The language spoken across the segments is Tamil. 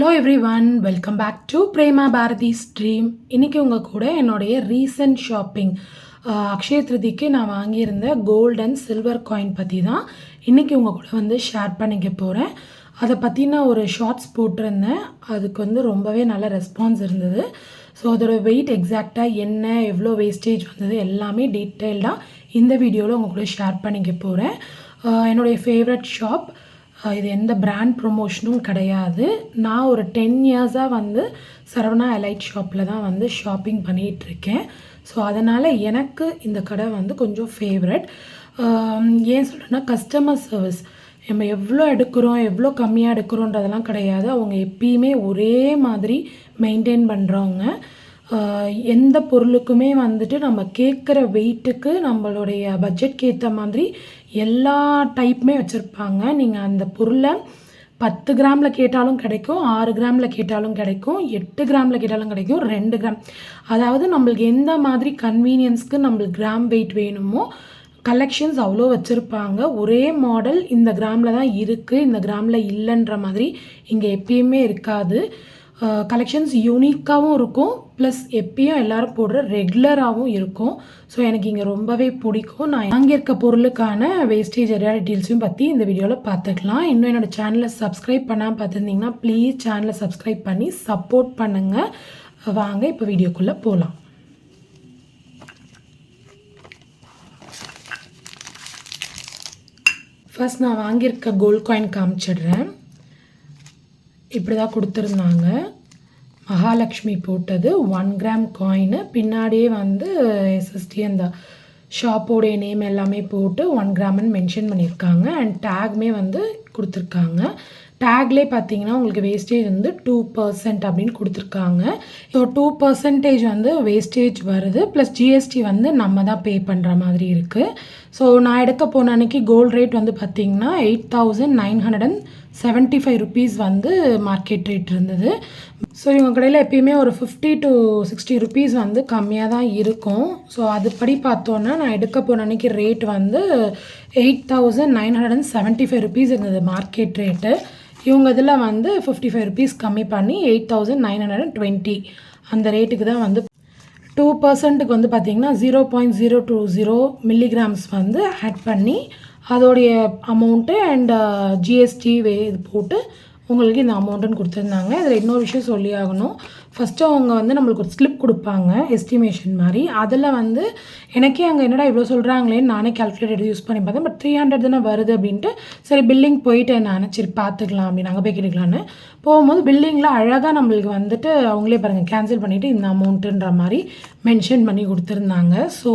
Hello everyone, welcome back to Prema Bharathi stream. இன்றைக்கி உங்கள் கூட என்னுடைய ரீசன்ட் ஷாப்பிங் அக்ஷய திருதிக்கு நான் வாங்கியிருந்த கோல்ட் அண்ட் சில்வர் காயின் பற்றி தான் இன்றைக்கி உங்கள் கூட வந்து ஷேர் பண்ணிக்க போகிறேன். அதை பற்றி நான் ஒரு ஷார்ட்ஸ் போட்டிருந்தேன். அதுக்கு வந்து ரொம்பவே நல்ல ரெஸ்பான்ஸ் இருந்தது. ஸோ அதோட வெயிட் எக்ஸாக்டாக என்ன, எவ்வளோ வேஸ்டேஜ் வந்தது எல்லாமே டீட்டெயில்டாக இந்த வீடியோவில் உங்கள் கூட ஷேர் பண்ணிக்க போகிறேன். என்னுடைய ஃபேவரட் ஷாப். இது எந்த பிராண்ட் ப்ரொமோஷனும் கிடையாது. நான் ஒரு 10 இயர்ஸாக வந்து சரவணா எலைட் ஷாப்பில் தான் வந்து ஷாப்பிங் பண்ணிகிட்ருக்கேன். ஸோ அதனால் எனக்கு இந்த கடை வந்து கொஞ்சம் ஃபேவரட். ஏன் சொல்கிறேன்னா, கஸ்டமர் சர்வீஸ் நம்ம எவ்வளோ எடுக்கிறோம், எவ்வளோ கம்மியாக எடுக்கிறோன்றதெல்லாம் கிடையாது. அவங்க எப்பயுமே ஒரே மாதிரி மெயின்டைன் பண்ணுறவங்க. எந்த பொருளுக்குமே வந்துட்டு நம்ம கேட்குற வெயிட்டுக்கு நம்மளுடைய பட்ஜெட்க்கு ஏற்ற மாதிரி எல்லா டைப்புமே வச்சுருப்பாங்க. நீங்கள் அந்த பொருளை 10 கிராமில் கேட்டாலும் கிடைக்கும், 6 கிராமில் கேட்டாலும் கிடைக்கும், 8 கிராமில் கேட்டாலும் கிடைக்கும், 2 கிராம். அதாவது நம்மளுக்கு எந்த மாதிரி கன்வீனியன்ஸ்க்கு நம்மளுக்கு கிராம் வெயிட் வேணுமோ கலெக்ஷன்ஸ் அவ்வளோ வச்சுருப்பாங்க. ஒரே மாடல் இந்த கிராமில் தான் இருக்குது, இந்த கிராமில் இல்லைன்ற மாதிரி இங்கே எப்பயுமே இருக்காது. கலெக்ஷன்ஸ் யூனிக்காகவும் இருக்கும், ப்ளஸ் எப்பயும் எல்லோரும் போடுற ரெகுலராகவும் இருக்கும். ஸோ எனக்கு இங்கே ரொம்பவே பிடிக்கும். நான் வாங்கியிருக்க பொருளுக்கான வேஸ்டேஜ் எல்லா டீட்டெயில்ஸையும் பற்றி இந்த வீடியோவில் பார்த்துக்கலாம். இன்னும் என்னோடய சேனலை சப்ஸ்கிரைப் பண்ணாமல் பார்த்துருந்தீங்கன்னா ப்ளீஸ் சேனலை சப்ஸ்கிரைப் பண்ணி சப்போர்ட் பண்ணுங்கள். வாங்க இப்போ வீடியோக்குள்ளே போகலாம். ஃபர்ஸ்ட் நான் வாங்கியிருக்க கோல்ட் காயின் காமிச்சிடுறேன். இப்படி தான் கொடுத்துருந்தாங்க. மகாலட்சுமி போட்டது 1 கிராம் காயினு. பின்னாடியே வந்து எஸ்எஸ்டி அந்த ஷாப்போடைய நேம் எல்லாமே போட்டு 1 கிராம்னு மென்ஷன் பண்ணியிருக்காங்க. அண்ட் டேக்மே வந்து கொடுத்துருக்காங்க. டேக்லேயே பார்த்தீங்கன்னா உங்களுக்கு வேஸ்டேஜ் வந்து 2% அப்படின்னு கொடுத்துருக்காங்க. ஸோ 2% வந்து வேஸ்டேஜ் வருது, ப்ளஸ் ஜிஎஸ்டி வந்து நம்ம தான் பே பண்ணுற மாதிரி இருக்குது. ஸோ நான் எடுக்க போன அன்றைக்கி கோல்ட் ரேட் வந்து பார்த்திங்கன்னா 8,975 ருபீஸ் வந்து மார்க்கெட் ரேட் இருந்தது. ஸோ இவங்க கடையில் எப்பயுமே ஒரு 50 to 60 ருபீஸ் வந்து கம்மியாக தான் இருக்கும். ஸோ அதுபடி பார்த்தோன்னா நான் எடுக்க போன அன்றைக்கி ரேட் வந்து 8,975 ருபீஸ் இருந்தது மார்க்கெட் ரேட்டு. இவங்க இதில் வந்து 55 ருபீஸ் கம்மி பண்ணி 8,920 அந்த ரேட்டுக்கு தான் வந்து 2%க்கு வந்து பார்த்திங்கன்னா 0.020 மில்லிகிராம்ஸ் வந்து ஆட் பண்ணி அதோடைய அமௌண்ட்டு அண்ட் ஜிஎஸ்டி இது போட்டு உங்களுக்கு இந்த அமௌண்ட்டுன்னு கொடுத்துருந்தாங்க. இதில் இன்னொரு விஷயம் சொல்லி ஆகணும். ஃபஸ்ட்டு அவங்க வந்து நம்மளுக்கு ஒரு ஸ்லிப் கொடுப்பாங்க எஸ்டிமேஷன் மாதிரி. அதில் வந்து எனக்கே அங்கே என்னடா இவ்வளோ சொல்கிறாங்களேன்னு நானே கால்குலேட்டர் யூஸ் பண்ணி பார்த்தேன். பட் 300 தானே வருது அப்படின்ட்டு சரி பில்லிங் போயிட்டேன் நான். சரி பார்த்துக்கலாம் அப்படின்னு அங்கே போய் கேட்டுக்கலான்னு போகும்போது பில்லிங்கில் அழகாக நம்மளுக்கு வந்துட்டு அவங்களே பாருங்கள் கேன்சல் பண்ணிவிட்டு இந்த அமௌண்ட்டுன்ற மாதிரி மென்ஷன் பண்ணி கொடுத்துருந்தாங்க. ஸோ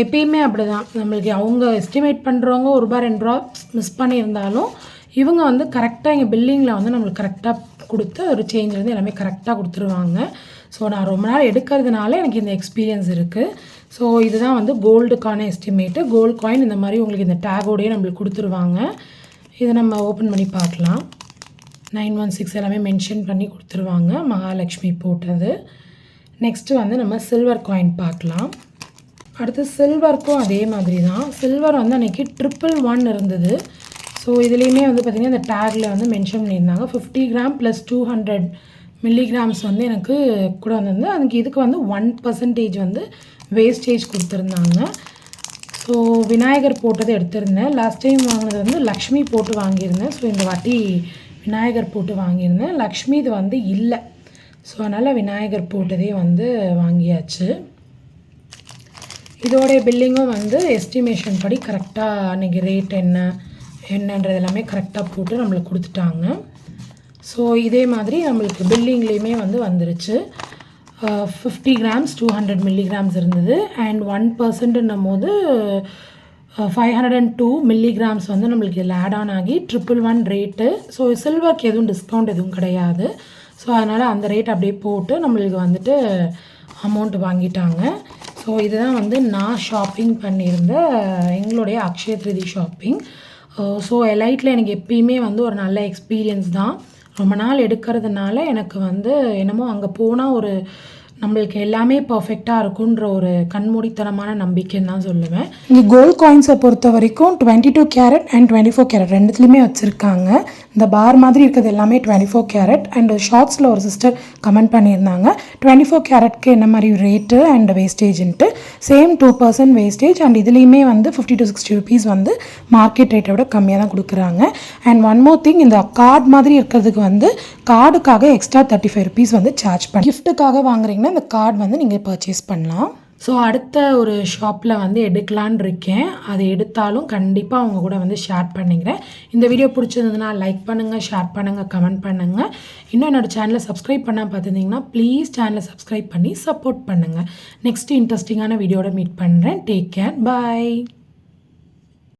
எப்பயுமே அப்படி தான், நம்மளுக்கு அவங்க எஸ்டிமேட் பண்ணுறவங்க ₹1 ₹2 மிஸ் பண்ணியிருந்தாலும் இவங்க வந்து கரெக்டாக எங்கள் பில்லிங்கில் வந்து நம்மளுக்கு கரெக்டாக கொடுத்து ஒரு சேஞ்ச் வந்து எல்லாமே கரெக்டாக கொடுத்துருவாங்க. ஸோ நான் ரொம்ப நாள் எடுக்கிறதுனால எனக்கு இந்த எக்ஸ்பீரியன்ஸ் இருக்குது. ஸோ இதுதான் வந்து கோல்டுக்கான எஸ்டிமேட்டு. கோல்டு காயின் இந்த மாதிரி உங்களுக்கு இந்த டேகோடையே நம்மளுக்கு கொடுத்துருவாங்க. இதை நம்ம ஓப்பன் பண்ணி பார்க்கலாம். 916 எல்லாமே மென்ஷன் பண்ணி கொடுத்துருவாங்க. மகாலட்சுமி போட்டது. நெக்ஸ்ட்டு வந்து நம்ம சில்வர் காயின் பார்க்கலாம். அடுத்து சில்வருக்கும் அதே மாதிரி தான். சில்வர் வந்து அன்றைக்கி 111 இருந்தது. ஸோ இதுலேயுமே வந்து பார்த்திங்கன்னா இந்த டேக்கில் வந்து மென்ஷன் பண்ணியிருந்தாங்க 50 கிராம் ப்ளஸ் 200 மில்லிகிராம்ஸ் வந்து எனக்கு கூட வந்திருந்து. அதுக்கு இதுக்கு வந்து 1% வந்து வேஸ்டேஜ் கொடுத்துருந்தாங்க. ஸோ விநாயகர் போட்டது எடுத்திருந்தேன். லாஸ்ட் டைம் வாங்கினது வந்து லக்ஷ்மி போட்டு வாங்கியிருந்தேன். ஸோ இந்த வாட்டி விநாயகர் போட்டு வாங்கியிருந்தேன். லக்ஷ்மி இது வந்து இல்லை. ஸோ அதனால் விநாயகர் போட்டதே வந்து வாங்கியாச்சு. இதோடைய பில்லிங்கும் வந்து எஸ்டிமேஷன் படி கரெக்டாக அன்றைக்கி ரேட் என்னன்றது எல்லாமே கரெக்டாக போட்டு நம்மளுக்கு கொடுத்துட்டாங்க. ஸோ இதே மாதிரி நம்மளுக்கு பில்லிங்லேயுமே வந்து வந்துருச்சு. 50 கிராம்ஸ் 200 மில்லிகிராம்ஸ் இருந்தது. அண்ட் 1%ன்னும் போது 502 மில்லிகிராம்ஸ் வந்து நம்மளுக்கு இதில் ஆட் ஆன் ஆகி 111 ரேட்டு. ஸோ சில்வருக்கு எதுவும் டிஸ்கவுண்ட் எதுவும் கிடையாது. ஸோ அதனால் அந்த ரேட் அப்படியே போட்டு நம்மளுக்கு வந்துட்டு அமௌண்ட் வாங்கிட்டாங்க. ஸோ இதுதான் வந்து நான் ஷாப்பிங் பண்ணியிருந்த எங்களுடைய அக்ஷய திருதி ஷாப்பிங். ஸோ எலைட்டில் எனக்கு எப்பயுமே வந்து ஒரு நல்ல எக்ஸ்பீரியன்ஸ் தான். ரொம்ப நாள் எடுக்கிறதுனால எனக்கு வந்து என்னமோ அங்கே போனால் ஒரு நம்மளுக்கு எல்லாமே பர்ஃபெக்டாக இருக்குன்ற ஒரு கண்மூடித்தனமான நம்பிக்கைன்னு தான் சொல்லுவேன். இங்கே கோல்ட் காயின்ஸை பொறுத்த வரைக்கும் 22 கேரட் அண்ட் 24 கேரட் ரெண்டுத்துலேயுமே வச்சுருக்காங்க. இந்த பார் மாதிரி இருக்கிறது எல்லாமே 24 கேரட். அண்ட் ஷார்ட்ஸில் ஒரு சிஸ்டர் கமெண்ட் பண்ணியிருந்தாங்க 24 கேரட்க்கு என்ன மாதிரி ரேட்டு அண்ட் வேஸ்டேஜ்ன்ட்டு. Same 2% wastage. அண்ட் இதுலேயுமே வந்து 50 to 60 ருபீஸ் வந்து மார்க்கெட் ரேட்டை விட கம்மியாக தான் கொடுக்குறாங்க. அண்ட் ஒன் மோர் திங், இந்த கார்டு மாதிரி இருக்கிறதுக்கு வந்து கார்டுக்காக எக்ஸ்ட்ரா 35 ருபீஸ் வந்து சார்ஜ் பண்ணி கிஃப்ட்டுக்காக வாங்குறீங்கன்னா இந்த கார்டு வந்து நீங்கள் பர்ச்சேஸ் பண்ணலாம். ஸோ அடுத்த ஒரு ஷாப்பில் வந்து எடுக்கலான் இருக்கேன். அது எடுத்தாலும் கண்டிப்பாக அவங்க கூட வந்து ஷேர் பண்ணிக்கிறேன். இந்த வீடியோ பிடிச்சிருந்ததுன்னா லைக் பண்ணுங்கள், ஷேர் பண்ணுங்கள், கமெண்ட் பண்ணுங்கள். இன்னும் என்னோடய சேனலை சப்ஸ்கிரைப் பண்ணால் பார்த்துருந்தீங்கன்னா ப்ளீஸ் சேனலை சப்ஸ்கிரைப் பண்ணி சப்போர்ட் பண்ணுங்கள். நெக்ஸ்ட்டு இன்ட்ரெஸ்டிங்கான வீடியோட மீட் பண்ணுறேன். டேக் கேர், பாய்.